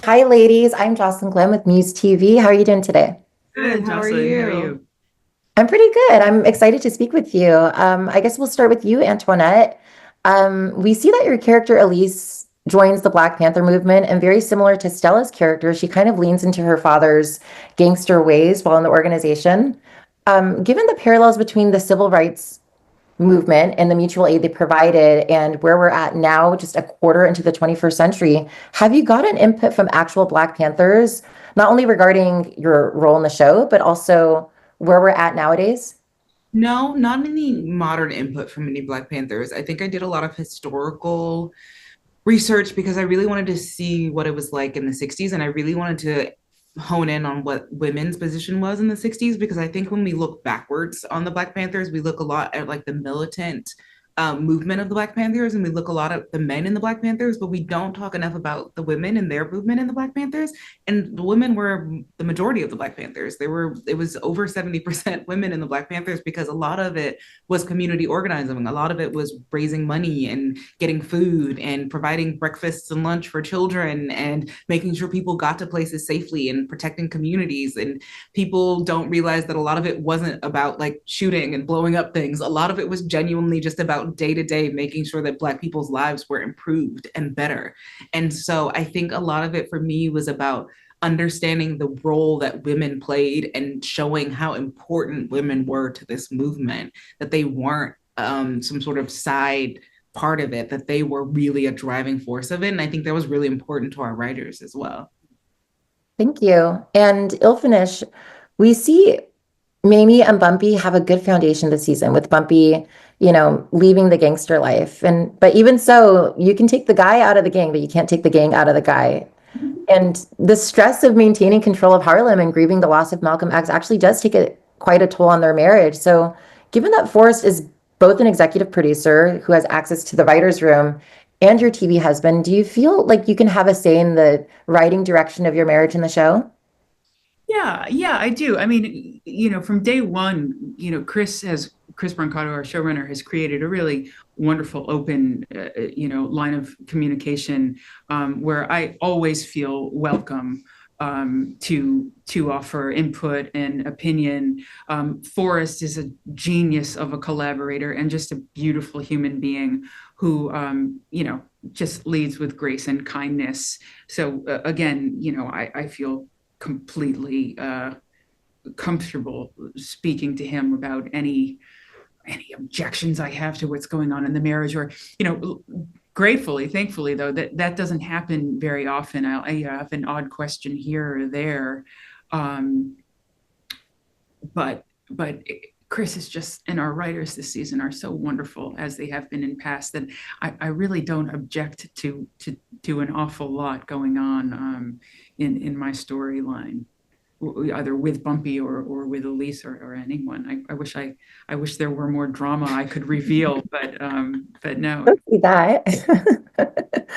Hi, ladies. I'm Josslyn Glenn with MUSE TV. How are you doing today? Good, How are Jocelyn. How are you? you? I'm pretty good. I'm excited to speak with you. I guess we'll start with you, Antoinette. We see that your character, Elise, joins the Black Panther movement, and very similar to Stella's character, she kind of leans into her father's gangster ways while in the organization. Given the parallels between the civil rights movement and the mutual aid they provided and where we're at now, just a quarter into the 21st century, have you gotten input from actual Black Panthers, not only regarding your role in the show, but also where we're at nowadays? No, not any modern input from any Black Panthers. I think I did a lot of historical research because I really wanted to see what it was like in the 60s, and I really wanted to hone in on what women's position was in the 60s, because I think when we look backwards on the Black Panthers, we look a lot at like the militant movement of the Black Panthers, and we look a lot at the men in the Black Panthers, but we don't talk enough about the women and their movement in the Black Panthers. And the women were the majority of the Black Panthers. It was over 70% women in the Black Panthers, because a lot of it was community organizing. A lot of it was raising money and getting food and providing breakfasts and lunch for children and making sure people got to places safely and protecting communities. And people don't realize that a lot of it wasn't about like shooting and blowing up things. A lot of it was genuinely just about day to day making sure that Black people's lives were improved and better. And so I think a lot of it for me was about understanding the role that women played and showing how important women were to this movement, that they weren't some sort of side part of it, that they were really a driving force of it. And I think that was really important to our writers as well. Thank you. And Ilfenesh, we see Mamie and Bumpy have a good foundation this season with Bumpy, leaving the gangster life. But even so, you can take the guy out of the gang, but you can't take the gang out of the guy. And the stress of maintaining control of Harlem and grieving the loss of Malcolm X actually does take quite a toll on their marriage. So, given that Forrest is both an executive producer who has access to the writer's room and your TV husband, do you feel like you can have a say in the writing direction of your marriage in the show? Yeah, I do. I mean, from day one, Chris Brancato, our showrunner, has created a really wonderful, open, line of communication where I always feel welcome to offer input and opinion. Forrest is a genius of a collaborator and just a beautiful human being who, just leads with grace and kindness. So again, I feel completely comfortable speaking to him about any objections I have to what's going on in the marriage, or gratefully, thankfully, though, that doesn't happen very often. I have an odd question here or there, but Chris is just, and our writers this season are so wonderful, as they have been in past, that I really don't object to an awful lot going on in my storyline, either with Bumpy or with Elise or anyone. I wish there were more drama I could reveal, but no. See that.